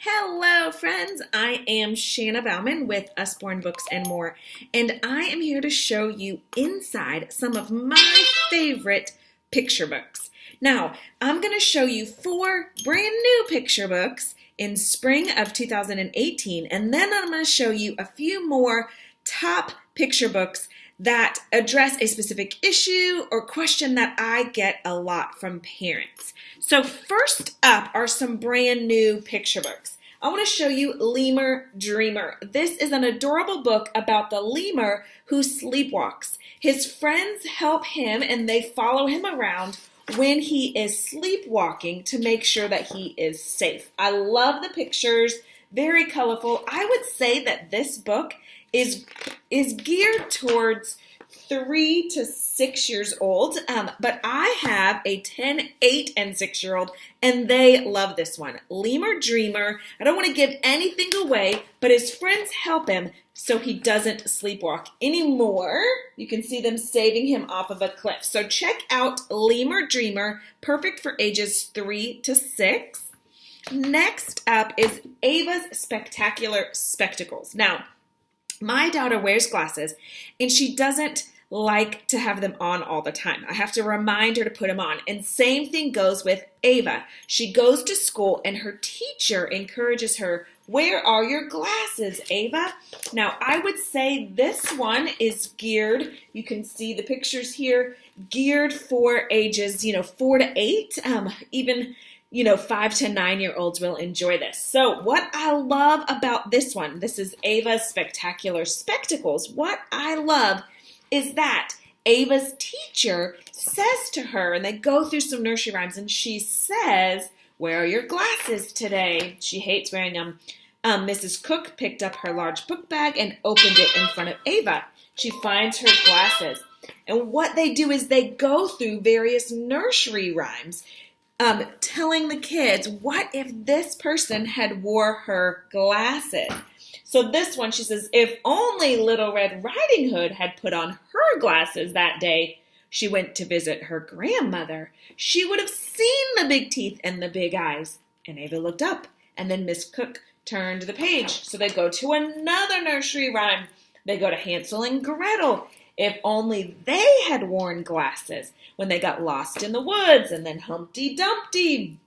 Hello, friends. I am Shanna Bauman with Usborne Books and More, and I am here to show you inside some of my favorite picture books. Now, I'm going to show you 4 brand new picture books in spring of 2018, and then I'm going to show you a few more top picture books that address a specific issue or question that I get a lot from parents. So first up are some brand new picture books. I want to show you Lemur Dreamer. This is an adorable book about the lemur who sleepwalks. His friends help him and they follow him around when he is sleepwalking to make sure that he is safe. I love the pictures, very colorful. I would say that this book is geared towards 3 to 6 years old, but I have a 10, 8, and 6-year-old, and they love this one. Lemur Dreamer. I don't want to give anything away, but his friends help him so he doesn't sleepwalk anymore. You can see them saving him off of a cliff. So check out Lemur Dreamer, perfect for ages 3 to 6. Next up is Avas Spectacular Spectacles. Now, my daughter wears glasses, and she doesn't like to have them on all the time. I have to remind her to put them on. And same thing goes with Ava. She goes to school, and her teacher encourages her, "Where are your glasses, Ava?" Now, I would say this one is geared, you can see the pictures here, geared for ages, 4 to 8, even 5 to 9-year-olds will enjoy this. So what I love about this one, this is Avas Spectacular Spectacles. What I love is that Ava's teacher says to her, and they go through some nursery rhymes, and she says, "Where are your glasses today?" She hates wearing them. Mrs. Cook picked up her large book bag and opened it in front of Ava. She finds her glasses. And what they do is they go through various nursery rhymes, telling the kids, what if this person had wore her glasses? So this one, she says, "If only Little Red Riding Hood had put on her glasses that day she went to visit her grandmother, she would have seen the big teeth and the big eyes." And Ava looked up, and then Miss Cook turned the page. So they go to another nursery rhyme. They go to Hansel and Gretel. If only they had worn glasses when they got lost in the woods, and then Humpty Dumpty.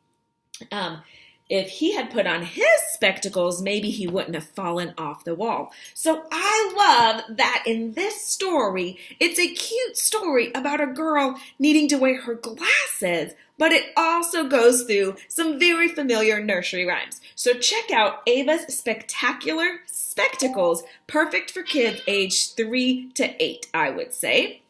If he had put on his spectacles, maybe he wouldn't have fallen off the wall. So I love that in this story, it's a cute story about a girl needing to wear her glasses, but it also goes through some very familiar nursery rhymes. So check out Ava's Spectacular Spectacles, perfect for kids age 3 to 8, I would say.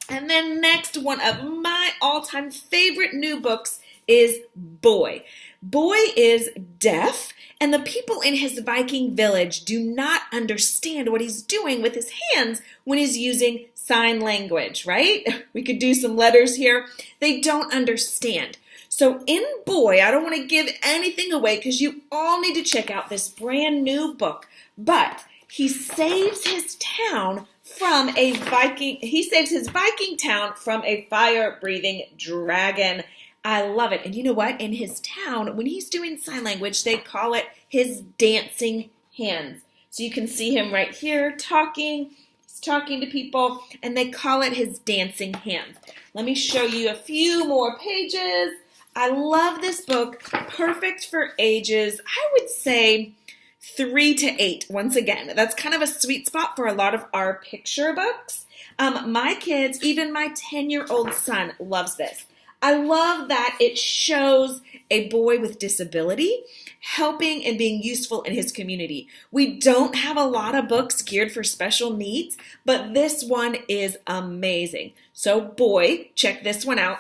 And then next, one of my all-time favorite new books is Boy. Boy is deaf, and the people in his Viking village do not understand what he's doing with his hands when he's using sign language, right? We could do some letters here. They don't understand. So in Boy, I don't want to give anything away because you all need to check out this brand new book, but he saves his town from a Viking, he saves his Viking town from a fire-breathing dragon. I love it. And you know what? In his town, when he's doing sign language, they call it his dancing hands. So you can see him right here talking. He's talking to people, and they call it his dancing hands. Let me show you a few more pages. I love this book. Perfect for ages, I would say, 3 to 8. Once again, that's kind of a sweet spot for a lot of our picture books. My kids, even my 10-year-old son, loves this. I love that it shows a boy with disability helping and being useful in his community. We don't have a lot of books geared for special needs, but this one is amazing. So Boy, check this one out.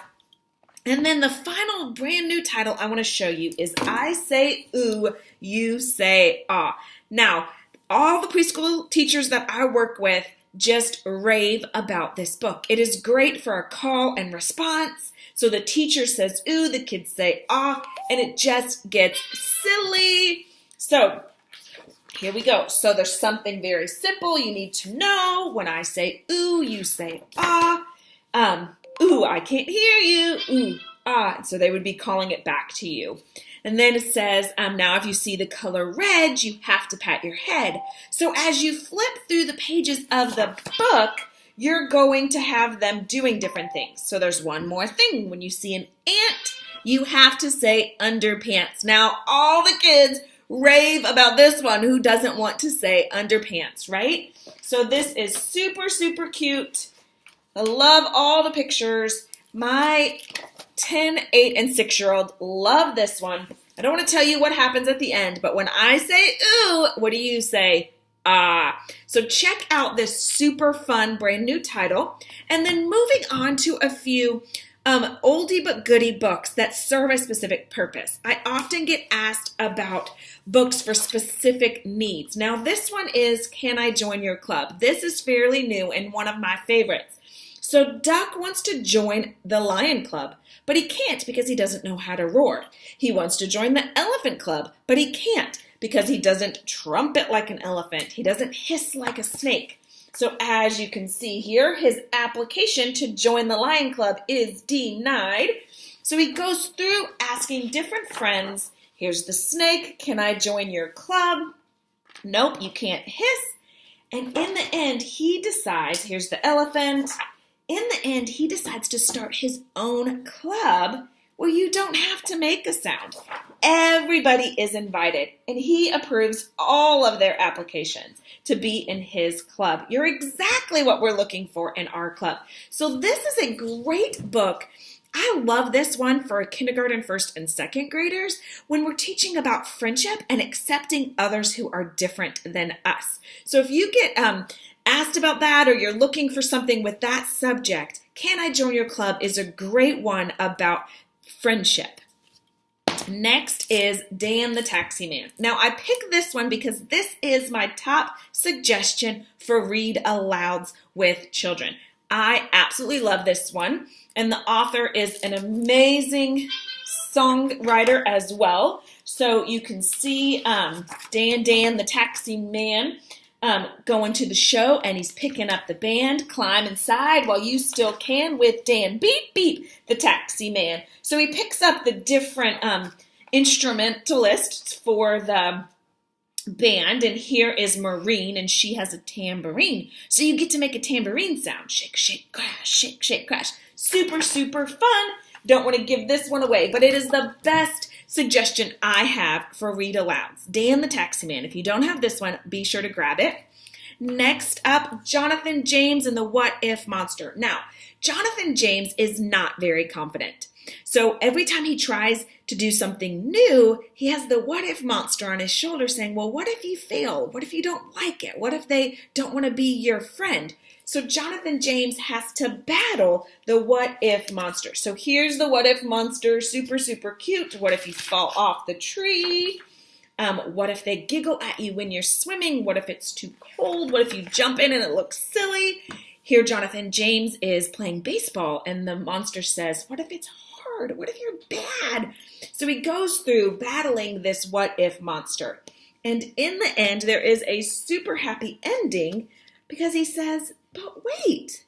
And then the final brand new title I want to show you is I Say Ooh, You Say Ah. Now, all the preschool teachers that I work with just rave about this book. It is great for a call and response. So the teacher says ooh, the kids say ah, and it just gets silly. So here we go. So there's something very simple you need to know. When I say ooh, you say ah. Ooh, I can't hear you. Ooh, ah. So they would be calling it back to you. And then it says, now if you see the color red, you have to pat your head. So as you flip through the pages of the book, you're going to have them doing different things. So there's one more thing. When you see an ant, you have to say underpants. Now, all the kids rave about this one. Who doesn't want to say underpants, right? So this is super, super cute. I love all the pictures. My 10, 8, and 6-year-old love this one. I don't want to tell you what happens at the end, but when I say ooh, what do you say? Ah. So check out this super fun brand new title. And then moving on to a few oldie but goodie books that serve a specific purpose. I often get asked about books for specific needs. Now this one is Can I Join Your Club? This is fairly new and one of my favorites. So Duck wants to join the Lion Club, but he can't because he doesn't know how to roar. He wants to join the Elephant Club, but he can't because he doesn't trumpet like an elephant. He doesn't hiss like a snake. So as you can see here, his application to join the Lion Club is denied. So he goes through asking different friends, here's the snake, can I join your club? Nope, you can't hiss. And in the end, he decides, here's the elephant. In the end, he decides to start his own club where you don't have to make a sound. Everybody is invited, and he approves all of their applications to be in his club. You're exactly what we're looking for in our club. So this is a great book. I love this one for kindergarten, first, and second graders when we're teaching about friendship and accepting others who are different than us. So if you get asked about that or you're looking for something with that subject, Can I Join Your Club is a great one about friendship. Next is Dan the Taxi Man. Now I picked this one because this is my top suggestion for read alouds with children. I absolutely love this one, and the author is an amazing songwriter as well. So you can see Dan the Taxi Man going to the show, and he's picking up the band. Climb inside while you still can with Dan. Beep, beep, the taxi man. So he picks up the different instrumentalists for the band, and here is Maureen, and she has a tambourine. So you get to make a tambourine sound. Shake, shake, crash, shake, shake, crash. Super, super fun. Don't want to give this one away, but it is the best suggestion I have for read alouds. Dan the Taxi Man. If you don't have this one, be sure to grab it. Next up, Jonathan James and the What If Monster. Now, Jonathan James is not very confident. So every time he tries to do something new, he has the what if monster on his shoulder saying, well, what if you fail? What if you don't like it? What if they don't want to be your friend? So Jonathan James has to battle the what if monster. So here's the what if monster, super, super cute. What if you fall off the tree? What if they giggle at you when you're swimming? What if it's too cold? What if you jump in and it looks silly? Here Jonathan James is playing baseball and the monster says, what if it's hard? What if you're bad? So he goes through battling this what if monster. And in the end, there is a super happy ending because he says, but wait,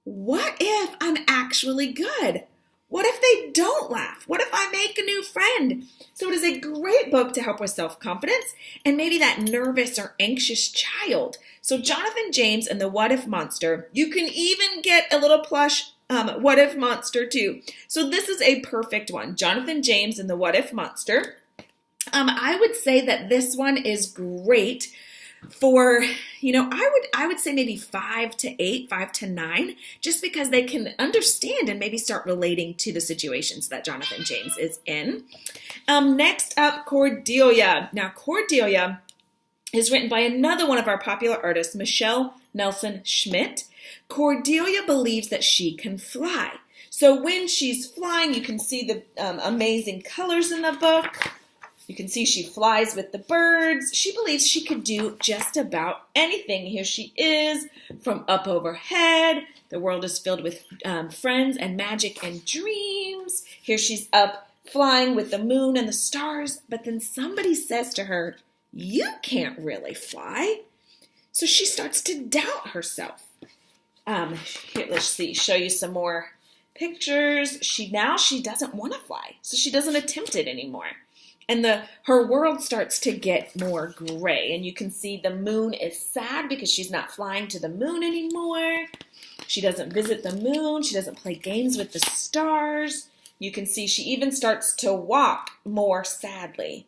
what if I'm actually good? What if they don't laugh? What if I make a new friend? So it is a great book to help with self-confidence and maybe that nervous or anxious child. So Jonathan James and the What If Monster. You can even get a little plush What If Monster too. So this is a perfect one. Jonathan James and the What If Monster. I would say that this one is great for, I would say maybe 5 to 8, 5 to 9, just because they can understand and maybe start relating to the situations that Jonathan James is in. Next up, Cordelia. Now, Cordelia is written by another one of our popular artists, Michelle Nelson Schmidt. Cordelia believes that she can fly. So when she's flying, you can see the amazing colors in the book. You can see she flies with the birds. She believes she could do just about anything. Here she is from up overhead. The world is filled with friends and magic and dreams. Here she's up flying with the moon and the stars. But then somebody says to her, you can't really fly. So she starts to doubt herself. Here, let's see, show you some more pictures. She doesn't want to fly, so she doesn't attempt it anymore. and her world starts to get more gray. And you can see the moon is sad because she's not flying to the moon anymore. She doesn't visit the moon. She doesn't play games with the stars. You can see she even starts to walk more sadly.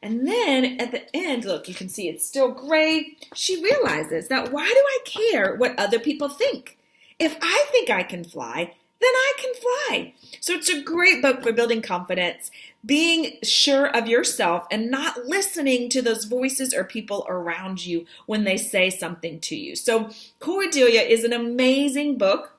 And then at the end, look, you can see it's still gray. She realizes that why do I care what other people think? If I think I can fly, then I can fly. So it's a great book for building confidence, being sure of yourself, and not listening to those voices or people around you when they say something to you. So Cordelia is an amazing book.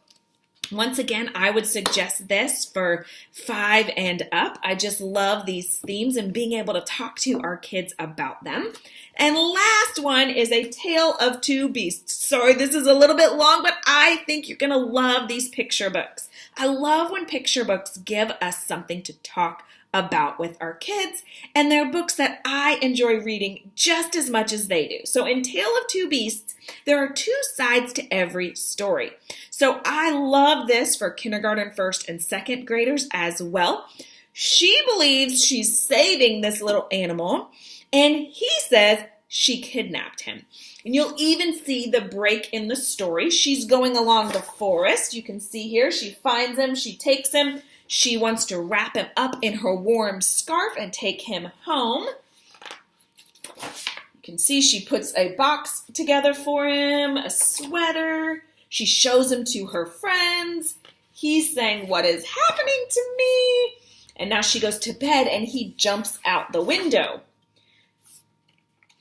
Once again, I would suggest this for 5 and up. I just love these themes and being able to talk to our kids about them. And last one is A Tale of Two Beasts. Sorry, this is a little bit long, but I think you're going to love these picture books. I love when picture books give us something to talk about with our kids, and they're books that I enjoy reading just as much as they do. So in Tale of Two Beasts, there are 2 sides to every story. So I love this for kindergarten, 1st, and 2nd graders as well. She believes she's saving this little animal, and he says she kidnapped him. And you'll even see the break in the story. She's going along the forest. You can see here, she finds him, she takes him. She wants to wrap him up in her warm scarf and take him home. You can see she puts a box together for him, a sweater. She shows him to her friends. He's saying, "What is happening to me?" And now she goes to bed and he jumps out the window.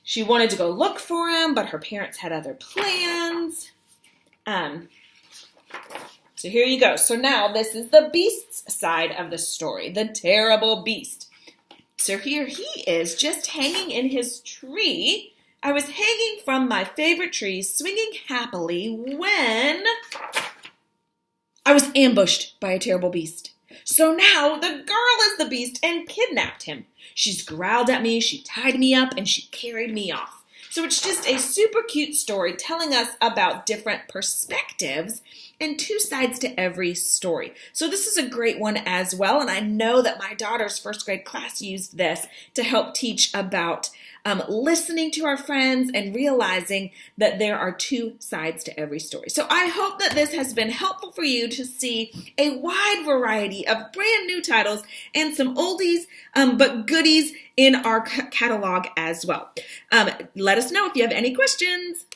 She wanted to go look for him, but her parents had other plans. So here you go. So now this is the beast's side of the story, the terrible beast. So here he is just hanging in his tree. I was hanging from my favorite tree, swinging happily when I was ambushed by a terrible beast. So now the girl is the beast and kidnapped him. She's growled at me, she tied me up, and she carried me off. So it's just a super cute story telling us about different perspectives and 2 sides to every story. So this is a great one as well, and I know that my daughter's 1st grade class used this to help teach about listening to our friends and realizing that there are 2 sides to every story. So I hope that this has been helpful for you to see a wide variety of brand new titles and some oldies but goodies in our catalog as well. Let us know if you have any questions.